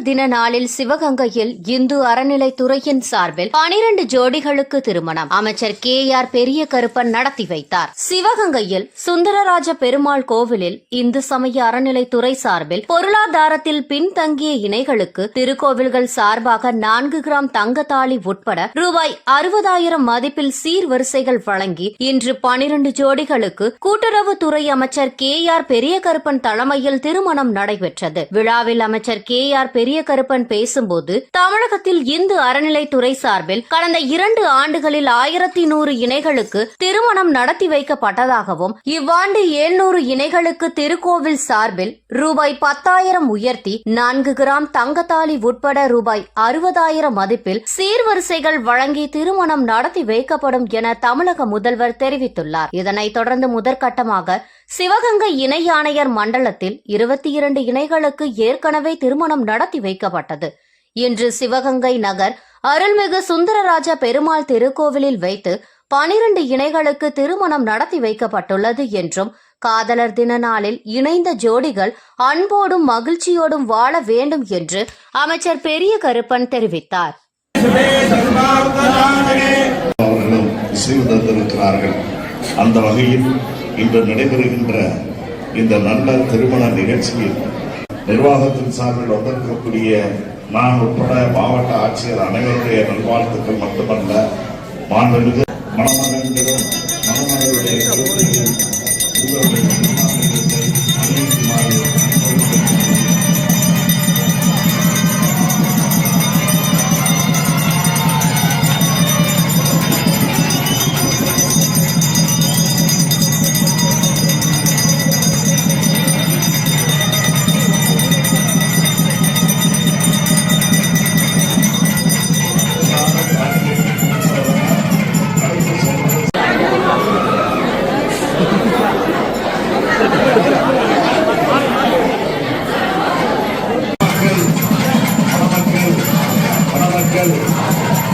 காதலர் தின நாளில் சிவகங்கையில் இந்து அறநிலைத்துறையின் சார்பில் 12 ஜோடிகளுக்கு திருமணம் அமைச்சர் KR பெரிய கருப்பன் நடத்தி வைத்தார். சிவகங்கையில் சுந்தரராஜ பெருமாள் கோவிலில் இந்து சமய அறநிலைத்துறை சார்பில் பொருளாதாரத்தில் பின்தங்கிய இணைகளுக்கு திருக்கோவில்கள் சார்பாக 4 கிராம் தங்கத்தாலி உட்பட ரூபாய் 60,000 மதிப்பில் சீர்வரிசைகள் வழங்கி இன்று 12 ஜோடிகளுக்கு கூட்டுறவுத்துறை அமைச்சர் KR பெரிய கருப்பன் தலைமையில் திருமணம் நடைபெற்றது. விழாவில் அமைச்சர் KR பெரிய கருப்பன் பேசும்போது தமிழகத்தில் இந்து அறநிலைத்துறை சார்பில் கடந்த 2 ஆண்டுகளில் 1100 இணைகளுக்கு திருமணம் நடத்தி வைக்கப்பட்டதாகவும் இவ்வாண்டு 700 இணைகளுக்கு திருக்கோவில் சார்பில் ரூபாய் 10,000 உயர்த்தி 4 கிராம் தங்கத்தாலி உட்பட ரூபாய் 60,000 மதிப்பில் சீர்வரிசைகள் வழங்கி திருமணம் நடத்தி வைக்கப்படும் என தமிழக முதல்வர் தெரிவித்துள்ளார். இதனைத் தொடர்ந்து முதற்கட்டமாக சிவகங்கை இணை ஆணையர் மண்டலத்தில் 22 இணைகளுக்கு ஏற்கனவே திருமணம் நடத்தி வைக்கப்பட்டது. இன்று சிவகங்கை நகர் அருள்மிகு சுந்தரராஜ பெருமாள் திருக்கோவிலில் வைத்து 12 இணைகளுக்கு திருமணம் நடத்தி வைக்கப்பட்டுள்ளது என்றும் காதலர் தின நாளில் இணைந்த ஜோடிகள் அன்போடும் மகிழ்ச்சியோடும் வாழ வேண்டும் என்று அமைச்சர் பெரிய கருப்பன் தெரிவித்தார். அந்த வகையில் இன்று நடைபெறுகின்ற இந்த நல்ல திருமண நிகழ்ச்சியில் நிர்வாகத்தின் சார்பில் வந்திருக்கக்கூடிய நான் உட்பட மாவட்ட ஆட்சியர் அனைவருடைய நல்வாழ்த்துக்கள் மட்டுமல்ல, மாண்புமிகு மணமகன்களும் மணமகளுடைய கருத்தையும்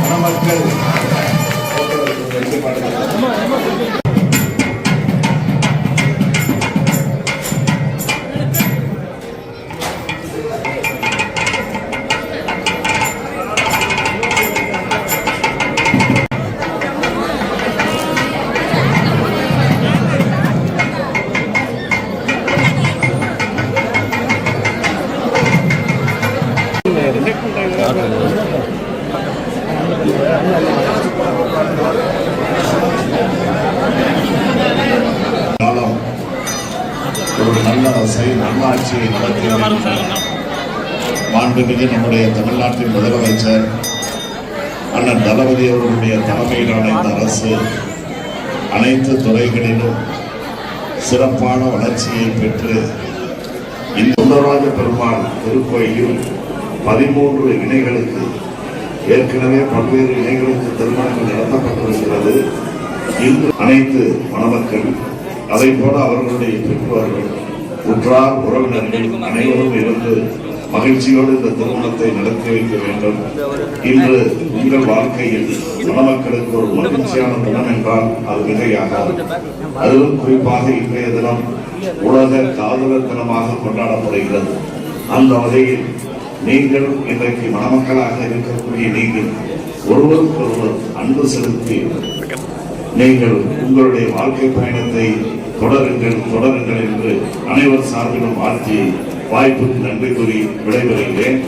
மணமக்கள் ஒரு நல்ல நல்லாட்சியை நடத்தி மாண்புமிகு நம்முடைய தமிழ்நாட்டின் முதலமைச்சர் அண்ணன் தளபதி அவர்களுடைய தலைமையிலான இந்த அரசு அனைத்து துறைகளிலும் சிறப்பான வளர்ச்சியை பெற்று இந்த சுந்தரராஜ பெருமாள் திருக்கோயிலில் 13 இணைகளுக்கு ஏற்கனவே பல்வேறு இணைகளுக்கு திருமணங்கள் நடத்தப்பட்டிருக்கிறது. இன்று அனைத்து மணமக்கள் அதை போல அவர்களுடைய பெற்றோர்கள் உற்றார் உறவினர்கள் அனைவரும் இருந்து மகிழ்ச்சியோடு இந்த திருமணத்தை நடத்தி வைக்க வேண்டும். இன்று உங்கள் வாழ்க்கையில் மணமக்களுக்கு ஒரு மகிழ்ச்சியான தினம் என்றால் அது மிகையாகாது. அதிலும் குறிப்பாக இன்றைய தினம் உலக காதலர் தினமாக கொண்டாடப்படுகிறது. அந்த வகையில் நீங்கள் இன்றைக்கு மணமக்களாக இருக்கக்கூடிய நீங்கள் ஒருவருக்கொருவர் அன்பு செலுத்தி நீங்கள் உங்களுடைய வாழ்க்கை பயணத்தை தொடருங்கள் என்று அனைவர் சார்பிலும் வாழ்த்தி வாய்ப்புக்கு நன்றி கூறி விடைபெறுகிறேன்.